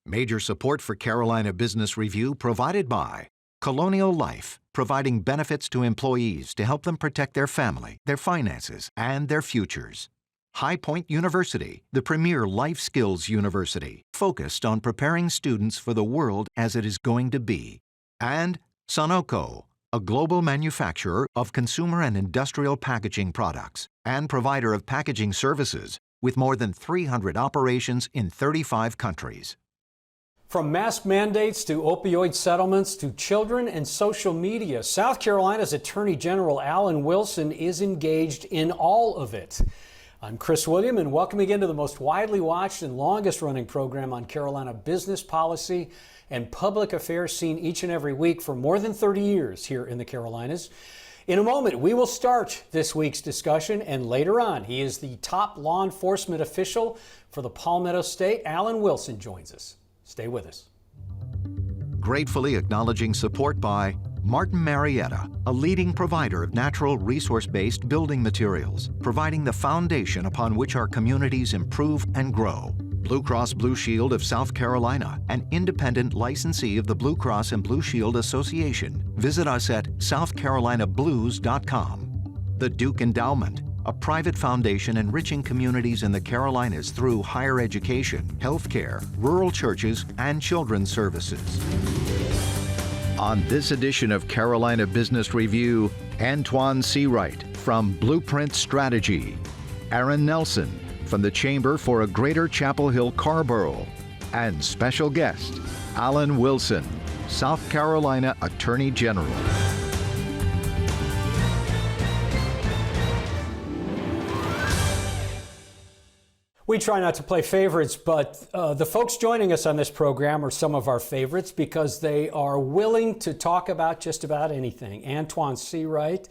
Major support for Carolina Business Review provided by Colonial Life, providing benefits to employees to help them protect their family, their finances, and their futures. High Point University, the premier life skills university, focused on preparing students for the world as it is going to be. And Sonoco, a global manufacturer of consumer and industrial packaging products and provider of packaging services with more than 300 operations in 35 countries. From mask mandates to opioid settlements to children and social media, South Carolina's Attorney General Alan Wilson is engaged in all of it. I'm Chris William, and welcome again to the most widely watched and longest running program on Carolina business policy and public affairs, seen each and every week for more than 30 years here in the Carolinas. In a moment, we will start this week's discussion, and later on, he is the top law enforcement official for the Palmetto State. Alan Wilson joins us. Stay with us. Gratefully acknowledging support by Martin Marietta, a leading provider of natural resource-based building materials, providing the foundation upon which our communities improve and grow. Blue Cross Blue Shield of South Carolina, an independent licensee of the Blue Cross and Blue Shield Association. Visit us at southcarolinablues.com. The Duke Endowment, a private foundation enriching communities in the Carolinas through higher education, healthcare, rural churches, and children's services. On this edition of Carolina Business Review, Antjuan Seawright from Blueprint Strategy, Aaron Nelson from the Chamber for a Greater Chapel Hill-Carrboro, and special guest, Alan Wilson, South Carolina Attorney General. We try not to play favorites, but the folks joining us on this program are some of our favorites because they are willing to talk about just about anything. Antjuan Seawright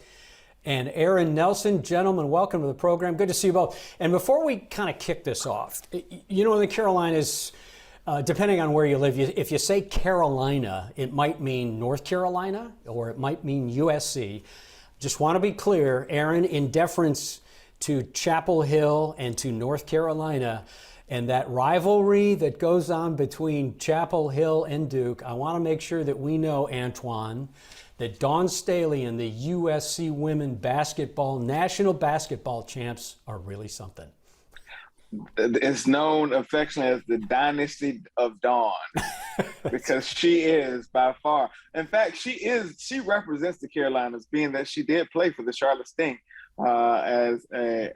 and Aaron Nelson, gentlemen, welcome to the program. Good to see you both. And before we kind of kick this off, you know, in the Carolinas, depending on where you live, if you say Carolina, it might mean North Carolina or it might mean USC. Just want to be clear, Aaron, in deference to Chapel Hill and to North Carolina, and that rivalry that goes on between Chapel Hill and Duke, I want to make sure that we know, Antjuan, that Dawn Staley and the USC women basketball, national basketball champs are really something. It's known affectionately as the Dynasty of Dawn because she is by far. In fact, she represents the Carolinas, being that she did play for the Charlotte Sting as a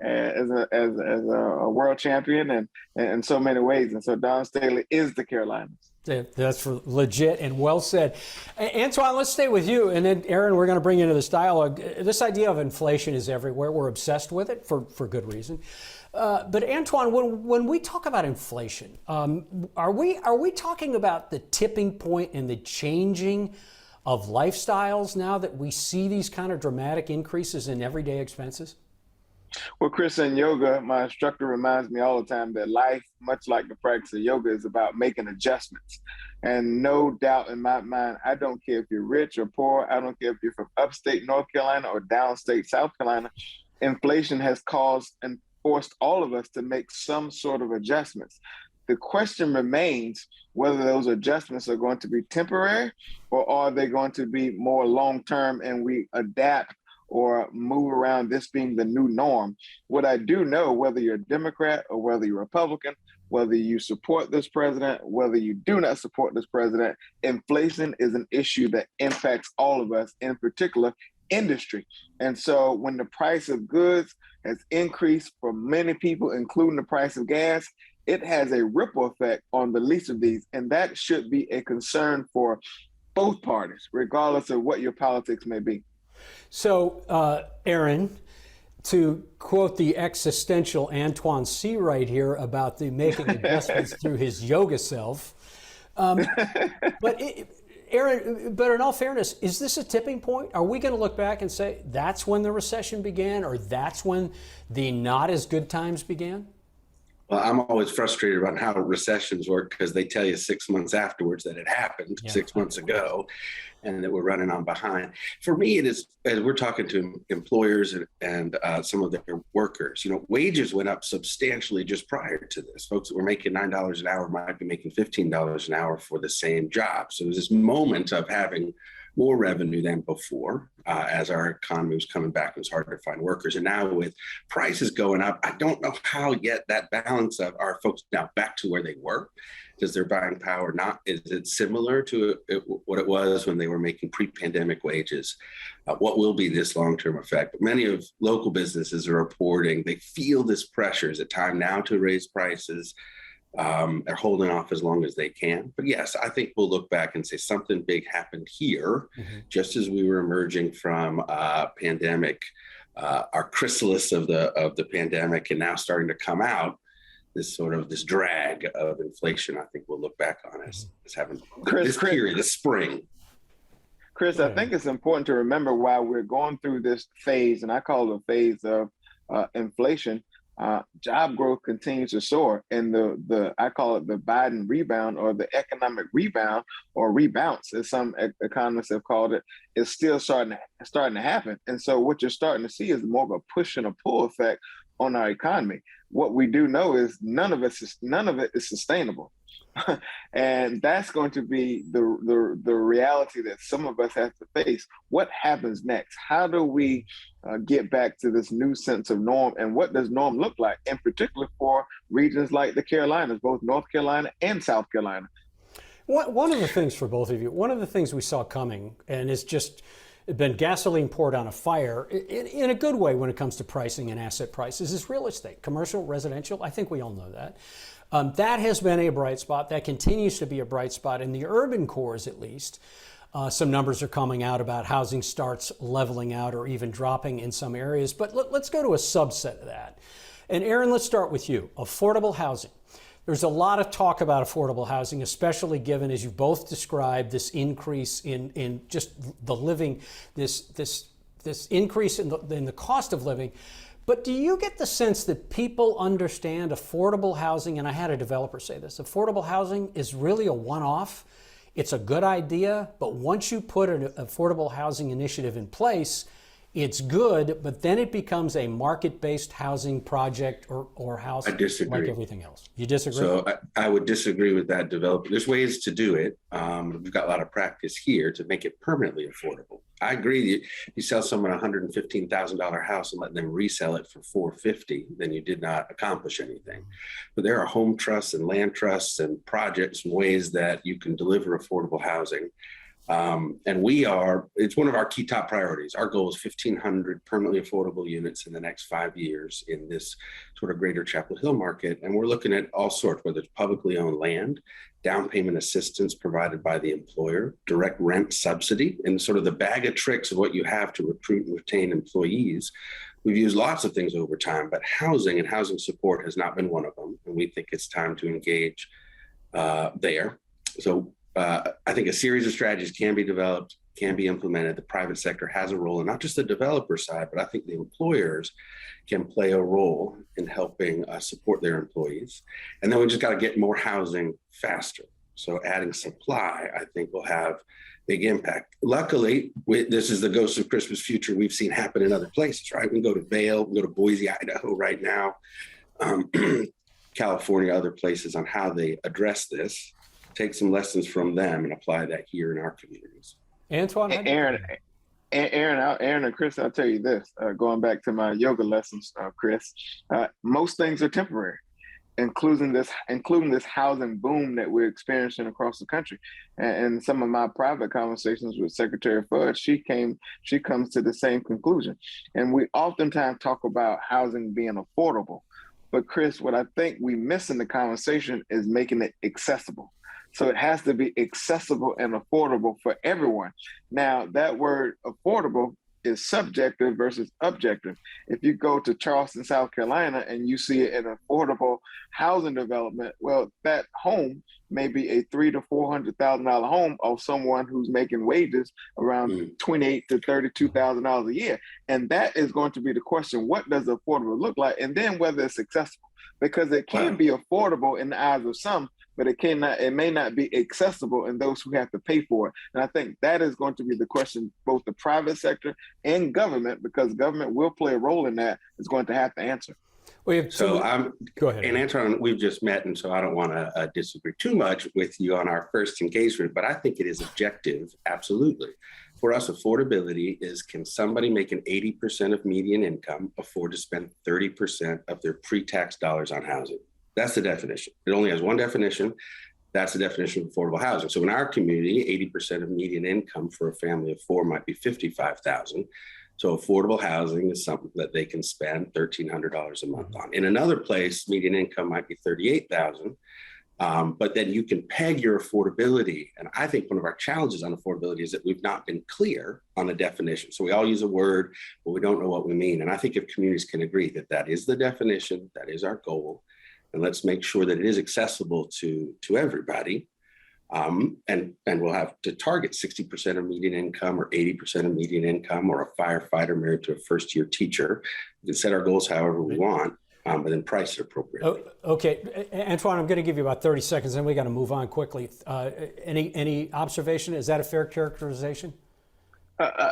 world champion and in so many ways. And so Dawn Staley is the Carolinas. That's legit and well said. Antjuan, let's stay with you. And then, Aaron, we're going to bring you into this dialogue. This idea of inflation is everywhere. We're obsessed with it for good reason. But Antjuan, when we talk about inflation, are we talking about the tipping point and the changing of lifestyles now that we see these kind of dramatic increases in everyday expenses? Well, Chris, in yoga, my instructor reminds me all the time that life, much like the practice of yoga, is about making adjustments. And no doubt in my mind, I don't care if you're rich or poor, I don't care if you're from upstate North Carolina or downstate South Carolina, inflation has caused and forced all of us to make some sort of adjustments. The question remains whether those adjustments are going to be temporary or are they going to be more long-term and we adapt or move around this being the new norm. What I do know, whether you're a Democrat or whether you're Republican, whether you support this president, whether you do not support this president, inflation is an issue that impacts all of us, in particular industry. And so when the price of goods has increased for many people, including the price of gas, it has a ripple effect on the least of these. And that should be a concern for both parties, regardless of what your politics may be. So, Aaron, to quote the existential Antjuan Seawright here about the making adjustments through his yoga self, Aaron, but in all fairness, is this a tipping point? Are we going to look back and say that's when the recession began or that's when the not as good times began? Well, I'm always frustrated about how recessions work because they tell you 6 months afterwards that it happened 6 months ago and that we're running on behind. For me, it is, as we're talking to employers and some of their workers, wages went up substantially just prior to this. Folks that were making $9 an hour might be making $15 an hour for the same job. So there's this moment of having more revenue than before as our economy was coming back. It was hard to find workers. And now with prices going up, I don't know how yet that balance of are folks now back to where they were? Does their buying power not? Is it similar to what it was when they were making pre-pandemic wages? What will be this long-term effect? But many of local businesses are reporting they feel this pressure. Is it time now to raise prices? They're holding off as long as they can. But yes, I think we'll look back and say something big happened here, just as we were emerging from pandemic, our chrysalis of the pandemic, and now starting to come out. This drag of inflation, I think we'll look back on as having this period, this spring. Chris, I think it's important to remember why we're going through this phase, and I call it a phase of inflation. Job growth continues to soar, and I call it the Biden rebound, or the economic rebound, or rebounce, as some economists have called it, is still starting to happen. And so what you're starting to see is more of a push and a pull effect on our economy. What we do know is none of it is sustainable. And that's going to be the reality that some of us have to face. What happens next? How do we get back to this new sense of norm? And what does norm look like, in particular for regions like the Carolinas, both North Carolina and South Carolina? One of the things for both of you, one of the things we saw coming, and it's just been gasoline poured on a fire in a good way when it comes to pricing and asset prices, is real estate, commercial, residential. I think we all know that. That has been a bright spot. That continues to be a bright spot in the urban cores, at least. Some numbers are coming out about housing starts leveling out or even dropping in some areas. But let's go to a subset of that. And Aaron, let's start with you. Affordable housing. There's a lot of talk about affordable housing, especially given, as you both described, this increase in just the living, this increase in the cost of living. But do you get the sense that people understand affordable housing? And I had a developer say this: affordable housing is really a one-off. It's a good idea, but once you put an affordable housing initiative in place, it's good, but then it becomes a market-based housing project or house. I disagree. Like everything else. You disagree? So I would disagree with that developer. There's ways to do it. We've got a lot of practice here to make it permanently affordable. I agree. You sell someone a $115,000 house and let them resell it for $450,000, then you did not accomplish anything. But there are home trusts and land trusts and projects and ways that you can deliver affordable housing. And it's one of our key top priorities. Our goal is 1,500 permanently affordable units in the next 5 years in this sort of greater Chapel Hill market. And we're looking at all sorts, whether it's publicly owned land, down payment assistance provided by the employer, direct rent subsidy, and sort of the bag of tricks of what you have to recruit and retain employees. We've used lots of things over time, but housing and housing support has not been one of them. And we think it's time to engage there. So I think a series of strategies can be developed, can be implemented. The private sector has a role, and not just the developer side, but I think the employers can play a role in helping support their employees. And then we just got to get more housing faster. So adding supply, I think, will have big impact. Luckily, this is the ghost of Christmas future we've seen happen in other places, right? We can go to Vail, we can go to Boise, Idaho right now, California, other places on how they address this. Take some lessons from them and apply that here in our communities. Antjuan? Aaron and Chris, I'll tell you this, going back to my yoga lessons, Chris, most things are temporary, including this housing boom that we're experiencing across the country. And some of my private conversations with Secretary Fudge, she comes to the same conclusion. And we oftentimes talk about housing being affordable. But Chris, what I think we miss in the conversation is making it accessible. So it has to be accessible and affordable for everyone. Now, that word affordable is subjective versus objective. If you go to Charleston, South Carolina, and you see an affordable housing development, well, that home may be a $300,000 to $400,000 home of someone who's making wages around $28,000 to $32,000 a year, and that is going to be the question: what does affordable look like, and then whether it's accessible, because it can be affordable in the eyes of some, but it may not be accessible in those who have to pay for it. And I think that is going to be the question both the private sector and government, because government will play a role in that, is going to have to answer. Go ahead. And Antjuan, we've just met, and so I don't want to disagree too much with you on our first engagement, but I think it is objective, absolutely. For us, affordability is, can somebody making 80% of median income afford to spend 30% of their pre-tax dollars on housing? That's the definition. It only has one definition. That's the definition of affordable housing. So in our community, 80% of median income for a family of four might be $55,000. So affordable housing is something that they can spend $1,300 a month on. In another place, median income might be $38,000. But then you can peg your affordability. And I think one of our challenges on affordability is that we've not been clear on a definition. So we all use a word, but we don't know what we mean. And I think if communities can agree that that is the definition, that is our goal, and let's make sure that it is accessible to everybody. And we'll have to target 60% of median income or 80% of median income, or a firefighter married to a first-year teacher. We can set our goals however we want, but then price it appropriately. Okay, Antjuan, I'm going to give you about 30 seconds, then we got to move on quickly. Any observation? Is that a fair characterization?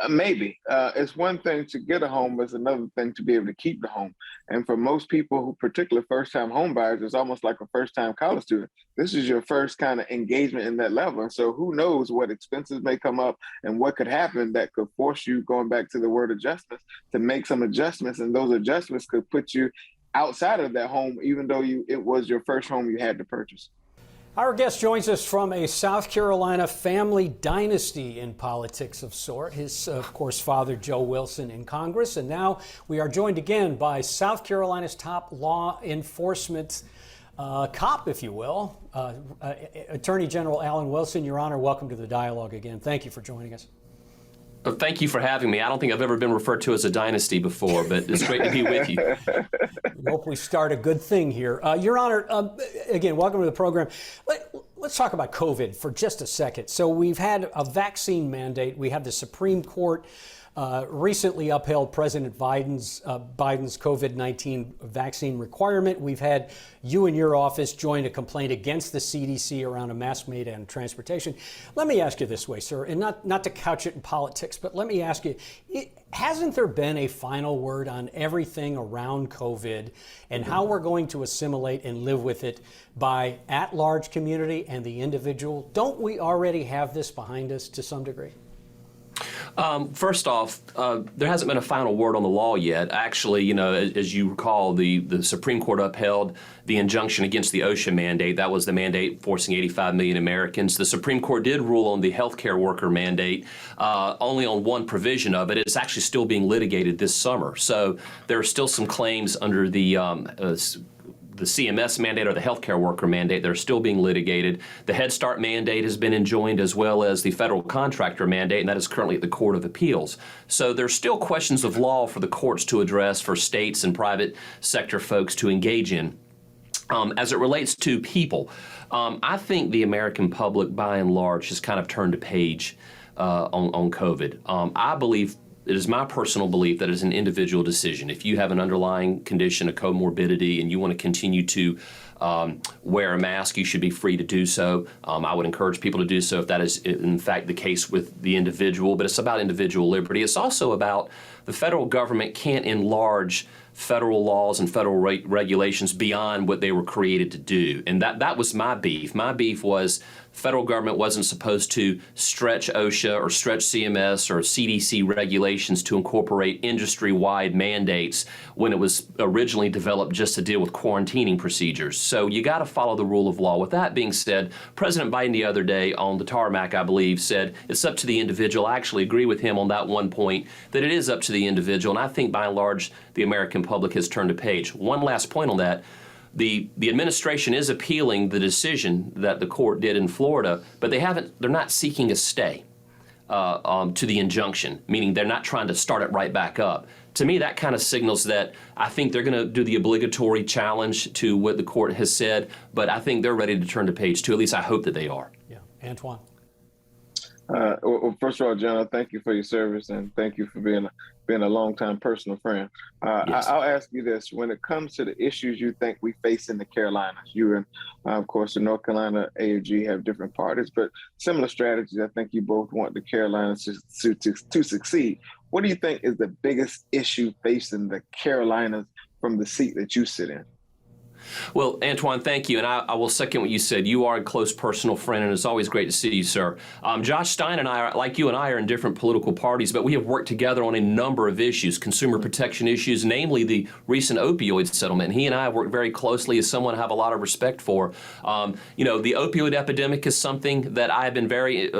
Maybe. It's one thing to get a home, but it's another thing to be able to keep the home. And for most people who, particularly first-time home buyers, it's almost like a first-time college student. This is your first kind of engagement in that level. And so who knows what expenses may come up and what could happen that could force you, going back to the word adjustments, to make some adjustments. And those adjustments could put you outside of that home, even though it was your first home you had to purchase. Our guest joins us from a South Carolina family dynasty in politics of sort. His, of course, father, Joe Wilson, in Congress. And now we are joined again by South Carolina's top law enforcement cop, if you will, Attorney General Alan Wilson. Your Honor, welcome to the dialogue again. Thank you for joining us. Thank you for having me. I don't think I've ever been referred to as a dynasty before, but it's great to be with you. We hope we start a good thing here. Your Honor, again, welcome to the program. Let's talk about COVID for just a second. So we've had a vaccine mandate. We have the Supreme Court recently upheld President Biden's COVID-19 vaccine requirement. We've had you and your office join a complaint against the CDC around a mask mandate on transportation. Let me ask you this way, sir, and not to couch it in politics, but let me ask you, hasn't there been a final word on everything around COVID and how we're going to assimilate and live with it by at-large community and the individual? Don't we already have this behind us to some degree? First off, there hasn't been a final word on the law yet. Actually, as you recall, the Supreme Court upheld the injunction against the OSHA mandate. That was the mandate forcing 85 million Americans. The Supreme Court did rule on the healthcare worker mandate, only on one provision of it. It's actually still being litigated this summer. So there are still some claims under the CMS mandate or the healthcare worker mandate that are still being litigated. The Head Start mandate has been enjoined, as well as the federal contractor mandate, and that is currently at the Court of Appeals. So there's still questions of law for the courts to address, for states and private sector folks to engage in. As it relates to people, I think the American public, by and large, has kind of turned a page on COVID. I believe, it is my personal belief, that it's an individual decision. If you have an underlying condition, a comorbidity, and you want to continue to wear a mask, you should be free to do so. I would encourage people to do so if that is in fact the case with the individual, but it's about individual liberty. It's also about the federal government can't enlarge federal laws and federal regulations beyond what they were created to do. And that was my beef. My beef was federal government wasn't supposed to stretch OSHA or stretch CMS or CDC regulations to incorporate industry-wide mandates when it was originally developed just to deal with quarantining procedures. So you got to follow the rule of law. With that being said, President Biden the other day on the tarmac, I believe, said it's up to the individual. I actually agree with him on that one point, that it is up to the individual. And I think by and large, the American public has turned a page. One last point on that. The administration is appealing the decision that the court did in Florida, but they're not seeking a stay. to the injunction, meaning they're not trying to start it right back up. To me, that kind of signals that I think they're going to do the obligatory challenge to what the court has said, but I think they're ready to turn to page 2. At least I hope that they are. Yeah. Antjuan. Well, first of all, John, thank you for your service and thank you for being a longtime personal friend. Yes. I'll ask you this: when it comes to the issues you think we face in the Carolinas, you and of course the North Carolina AG have different parties, but similar strategies. I think you both want the Carolinas to succeed. What do you think is the biggest issue facing the Carolinas from the seat that you sit in? Well, Antjuan, thank you, and I will second what you said. You are a close personal friend, and it's always great to see you, sir. Josh Stein and I, like you and I, are in different political parties, but we have worked together on a number of issues, consumer protection issues, namely the recent opioid settlement. He and I have worked very closely as someone I have a lot of respect for. The opioid epidemic is something that I have been very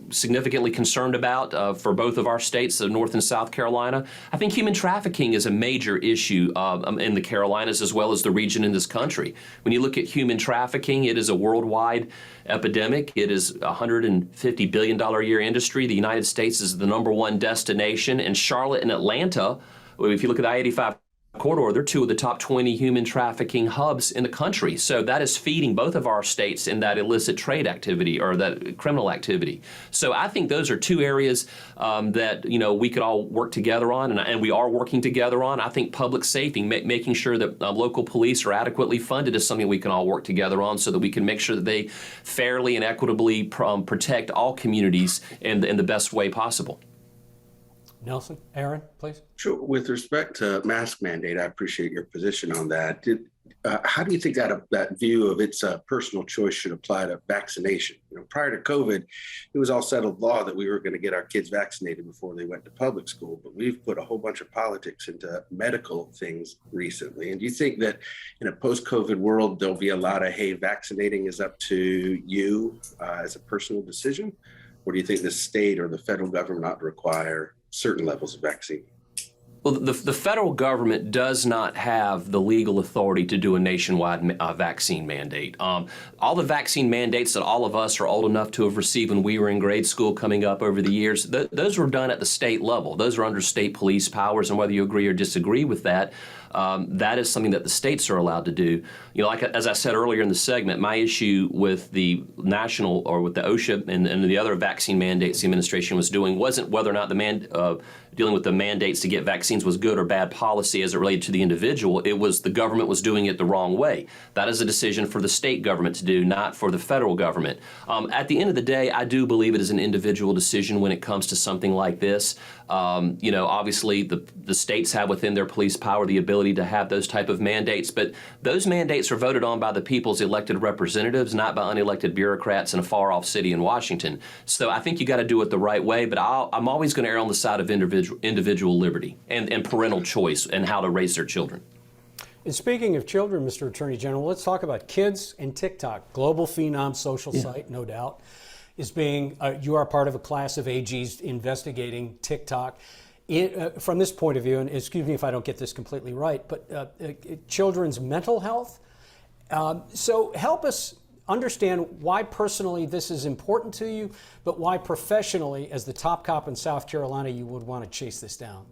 significantly concerned about for both of our states, North and South Carolina. I think human trafficking is a major issue in the Carolinas as well as the region in this country. When you look at human trafficking, it is a worldwide epidemic. It is a $150 billion a year industry. The United States is the #1 destination, and Charlotte and Atlanta, if you look at the I-85 corridor, they're 2 of the top 20 human trafficking hubs in the country. So that is feeding both of our states in that illicit trade activity or that criminal activity. So I think those are 2 areas that we could all work together on, and we are working together on. I think public safety, making sure that local police are adequately funded, is something we can all work together on, so that we can make sure that they fairly and equitably protect all communities in the best way possible. Nelson, Aaron, please. Sure. With respect to mask mandate, I appreciate your position on that. How do you think that view of its personal choice should apply to vaccination? Prior to COVID, it was all settled law that we were going to get our kids vaccinated before they went to public school, but we've put a whole bunch of politics into medical things recently. And do you think that in a post-COVID world, there'll be a lot of, hey, vaccinating is up to you as a personal decision? Or do you think the state or the federal government ought to require certain levels of vaccine? Well, the federal government does not have the legal authority to do a nationwide vaccine mandate. All the vaccine mandates that all of us are old enough to have received when we were in grade school coming up over the years, those were done at the state level. Those are under state police powers, and whether you agree or disagree with that, that is something that the states are allowed to do. Like as I said earlier in the segment, my issue with the national or with the OSHA and the other vaccine mandates the administration was doing wasn't whether or not dealing with the mandates to get vaccines was good or bad policy as it related to the individual. It was the government was doing it the wrong way. That is a decision for the state government to do, not for the federal government. At the end of the day, I do believe it is an individual decision when it comes to something like this. Obviously the states have within their police power the ability to have those type of mandates, but those mandates are voted on by the people's elected representatives, not by unelected bureaucrats in a far-off city in Washington. So I think you got to do it the right way, but I'm always going to err on the side of individual liberty and parental choice and how to raise their children. And speaking of children, Mr. Attorney General, let's talk about kids and TikTok. Global phenom social site, no doubt, is being, you are part of a class of AGs investigating TikTok. From this point of view, and excuse me if I don't get this completely right, but children's mental health. So help us understand why personally this is important to you, but why professionally, as the top cop in South Carolina, you would want to chase this down.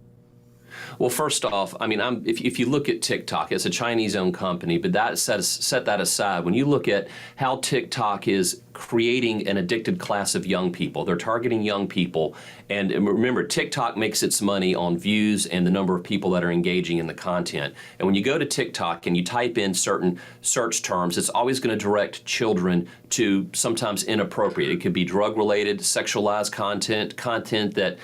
Well, first off, I mean, if you look at TikTok, it's a Chinese-owned company, but set that aside. When you look at how TikTok is creating an addicted class of young people, they're targeting young people. And remember, TikTok makes its money on views and the number of people that are engaging in the content. And when you go to TikTok and you type in certain search terms, it's always going to direct children to sometimes inappropriate. It could be drug-related, sexualized content that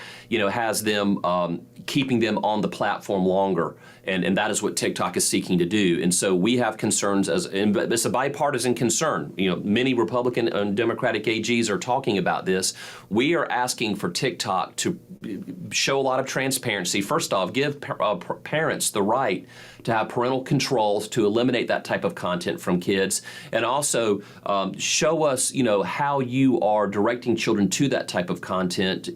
has them keeping them on the platform longer. And that is what TikTok is seeking to do. And so we have concerns, and it's a bipartisan concern. Many Republican and Democratic AGs are talking about this. We are asking for TikTok to show a lot of transparency. First off, give parents the right to have parental controls to eliminate that type of content from kids, and also show us, how you are directing children to that type of content.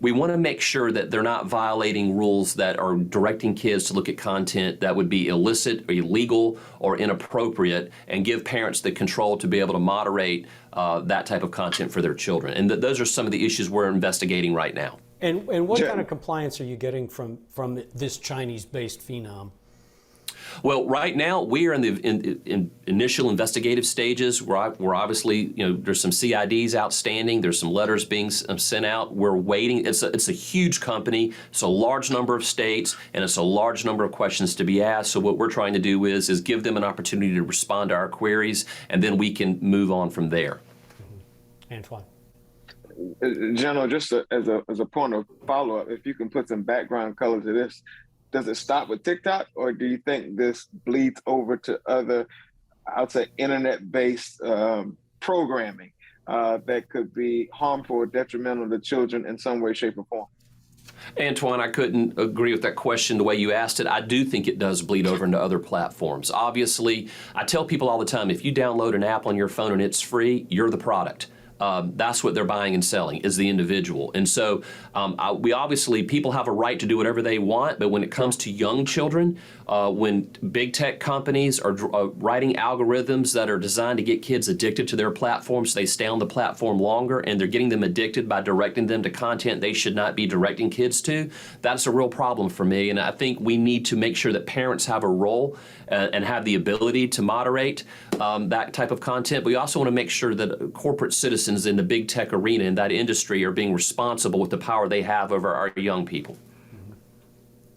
We want to make sure that they're not violating rules that are directing kids to look look at content that would be illicit or illegal or inappropriate and give parents the control to be able to moderate that type of content for their children. And those are some of the issues we're investigating right now. And what kind of compliance are you getting from this Chinese-based phenom? Well, right now we are in the initial investigative stages. We're obviously, there's some CIDs outstanding. There's some letters being sent out. We're waiting. It's a huge company. It's a large number of states, and it's a large number of questions to be asked. So what we're trying to do is give them an opportunity to respond to our queries, and then we can move on from there. Antjuan. General, just as a point of follow-up, if you can put some background color to this, does it stop with TikTok, or do you think this bleeds over to other, I would say, internet-based programming that could be harmful or detrimental to children in some way, shape, or form? Antjuan, I couldn't agree with that question the way you asked it. I do think it does bleed over into other platforms. Obviously, I tell people all the time, if you download an app on your phone and it's free, you're the product. That's what they're buying and selling, is the individual. And so we obviously, people have a right to do whatever they want, but when it comes to young children, when big tech companies are writing algorithms that are designed to get kids addicted to their platforms, they stay on the platform longer, and they're getting them addicted by directing them to content they should not be directing kids to, that's a real problem for me. And I think we need to make sure that parents have a role and have the ability to moderate that type of content. But we also want to make sure that corporate citizens in the big tech arena, in that industry, are being responsible with the power they have over our young people.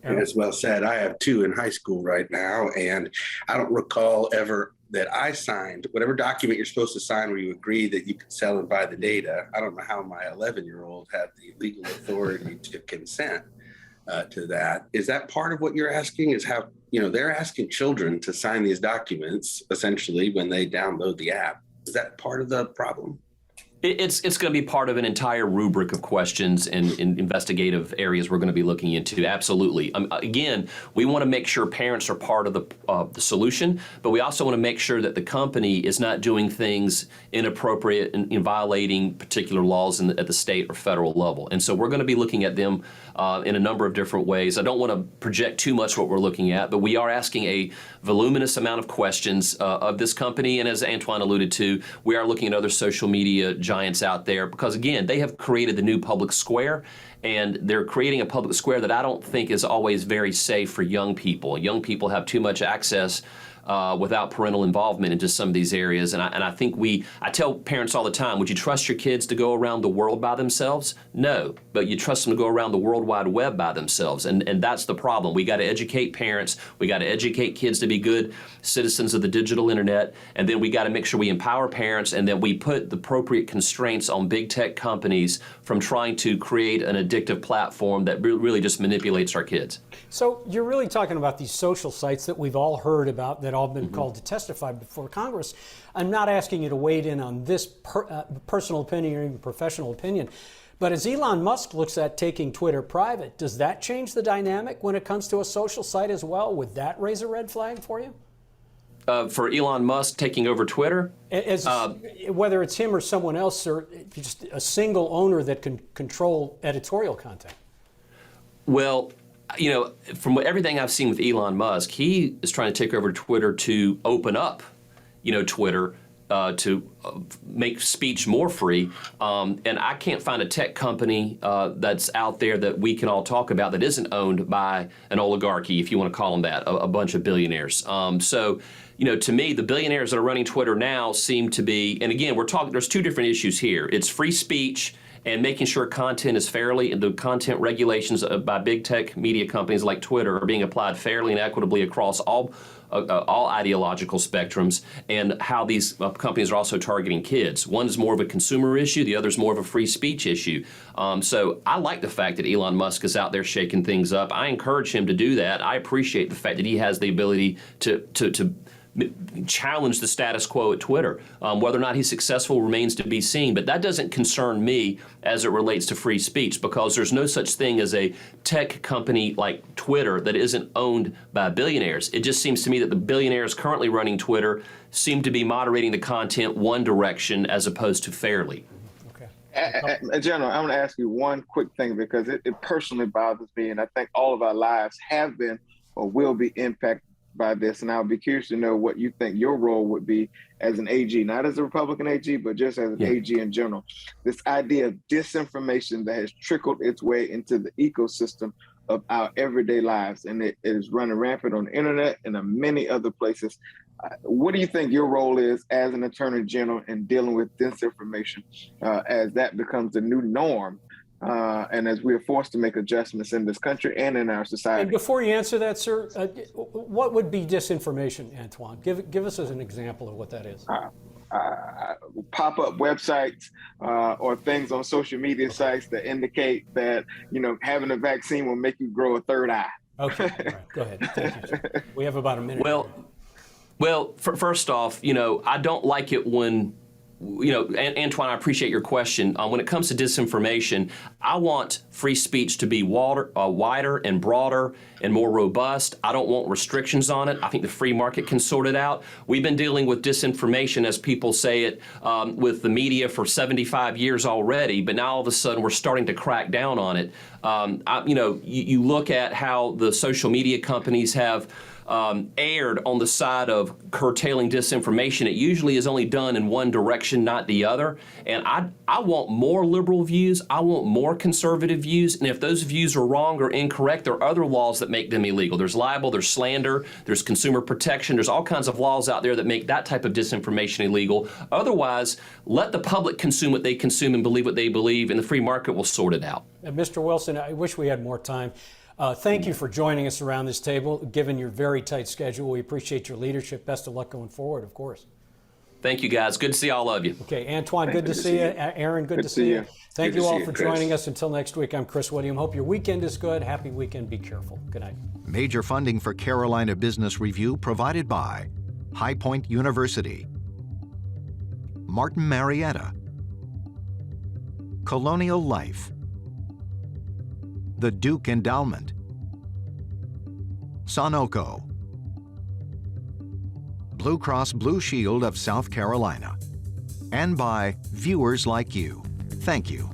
As well said. I have 2 in high school right now, and I don't recall ever that I signed whatever document you're supposed to sign where you agree that you could sell and buy the data. I don't know how my 11-year-old had the legal authority to consent to that. Is that part of what you're asking? Is how, they're asking children to sign these documents essentially when they download the app. Is that part of the problem? It's going to be part of an entire rubric of questions and investigative areas we're going to be looking into. Absolutely. Again, we want to make sure parents are part of the solution, but we also want to make sure that the company is not doing things inappropriate and violating particular laws at the state or federal level. And so we're going to be looking at them in a number of different ways. I don't want to project too much what we're looking at, but we are asking a voluminous amount of questions of this company. And as Antjuan alluded to, we are looking at other social media giants out there because, again, they have created the new public square, and they're creating a public square that I don't think is always very safe for young people. Young people have too much access without parental involvement into some of these areas. And I think I tell parents all the time, would you trust your kids to go around the world by themselves? No, but you trust them to go around the World Wide Web by themselves. And that's the problem. We got to educate parents. We got to educate kids to be good citizens of the digital internet. And then we got to make sure we empower parents, and then we put the appropriate constraints on big tech companies from trying to create an addictive platform that really just manipulates our kids. So you're really talking about these social sites that we've all heard about, that all been called to testify before Congress. I'm not asking you to weigh in on this personal opinion or even professional opinion, but as Elon Musk looks at taking Twitter private, does that change the dynamic when it comes to a social site as well? Would that raise a red flag for you? For Elon Musk taking over Twitter? Whether it's him or someone else, or just a single owner that can control editorial content. Well, from everything I've seen with Elon Musk, he is trying to take over Twitter to open up, Twitter to make speech more free. And I can't find a tech company that's out there that we can all talk about that isn't owned by an oligarchy, if you want to call them that, a bunch of billionaires. So, to me, the billionaires that are running Twitter now seem to be, and again, there's 2 different issues here. It's free speech and making sure content is fairly, and the content regulations by big tech media companies like Twitter are being applied fairly and equitably across all ideological spectrums, and how these companies are also targeting kids. One is more of a consumer issue, the other is more of a free speech issue. So I like the fact that Elon Musk is out there shaking things up. I encourage him to do that. I appreciate the fact that he has the ability to challenge the status quo at Twitter. Whether or not he's successful remains to be seen, but that doesn't concern me as it relates to free speech, because there's no such thing as a tech company like Twitter that isn't owned by billionaires. It just seems to me that the billionaires currently running Twitter seem to be moderating the content one direction as opposed to fairly. General, I'm going to ask you one quick thing, because it personally bothers me, and I think all of our lives have been or will be impacted by this. And I'll be curious to know what you think your role would be as an AG, not as a Republican AG, but just as an AG in general. This idea of disinformation that has trickled its way into the ecosystem of our everyday lives, and it is running rampant on the internet and in many other places. What do you think your role is as an Attorney General in dealing with disinformation as that becomes the new norm? And as we are forced to make adjustments in this country and in our society. And before you answer that, sir, what would be disinformation, Antjuan? Give us an example of what that is. Pop-up websites or things on social media sites that indicate that, having a vaccine will make you grow a third eye. Okay, all right. Go ahead. Thank you, sir. We have about a minute. Well, first off, I don't like it when, Antjuan, I appreciate your question. When it comes to disinformation, I want free speech to be wider and broader and more robust. I don't want restrictions on it. I think the free market can sort it out. We've been dealing with disinformation, as people say it, with the media for 75 years already, but now all of a sudden we're starting to crack down on it. You look at how the social media companies have erred on the side of curtailing disinformation. It usually is only done in one direction, not the other. And I want more liberal views. I want more conservative views. And if those views are wrong or incorrect, there are other laws that make them illegal. There's libel, there's slander, there's consumer protection. There's all kinds of laws out there that make that type of disinformation illegal. Otherwise, let the public consume what they consume and believe what they believe, and the free market will sort it out. Mr. Wilson, I wish we had more time. Thank you for joining us around this table, given your very tight schedule. We appreciate your leadership. Best of luck going forward, of course. Thank you, guys. Good to see all of you. Okay, Antjuan, good to see you. Aaron, good to see you. Thank you all for joining us. Until next week, I'm Chris William. Hope your weekend is good. Happy weekend. Be careful. Good night. Major funding for Carolina Business Review provided by High Point University, Martin Marietta, Colonial Life, the Duke Endowment, Sunoco, Blue Cross Blue Shield of South Carolina, and by viewers like you. Thank you.